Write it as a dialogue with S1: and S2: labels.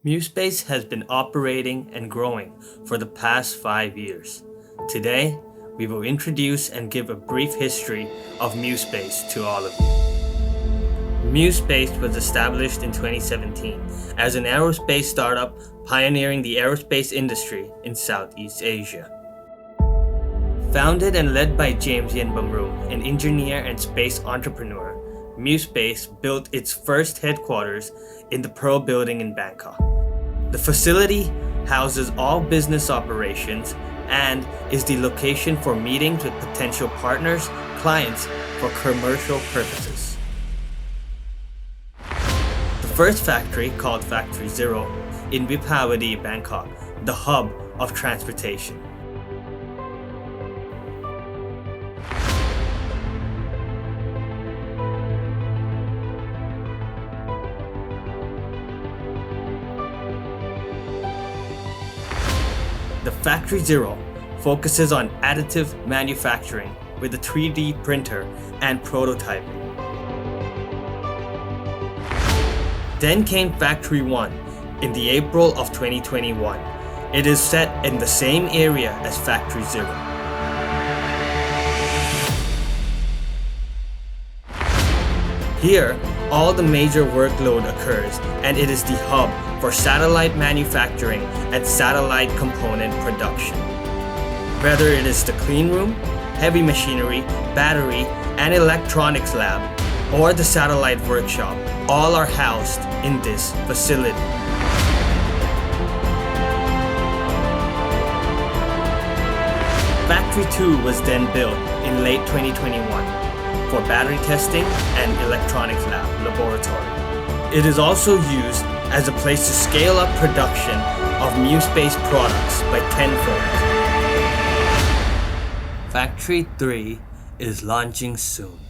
S1: MuSpace has been operating and growing for the past 5 years. Today, we will introduce and give a brief history of MuSpace to all of you. MuSpace was established in 2017 as an aerospace startup pioneering the aerospace industry in Southeast Asia. Founded and led by James Yen Bamroom, an engineer and space entrepreneur, MuSpace built its first headquarters in the Pearl Building in Bangkok. The facility houses all business operations and is the location for meetings with potential partners, clients for commercial purposes. The first factory, called Factory Zero, in Vipavadi, Bangkok, the hub of transportation. The Factory Zero focuses on additive manufacturing with a 3D printer and prototyping. Then came Factory 1 in the April of 2021. It is set in the same area as Factory Zero. Here, all the major workload occurs and it is the hub for satellite manufacturing and satellite component production. Whether it is the clean room, heavy machinery, battery, and electronics lab, or the satellite workshop, all are housed in this facility. Factory 2 was then built in late 2021 for battery testing and electronics lab laboratory. It is also used as a place to scale up production of MuSpace products by tenfold. Factory 3 is launching soon.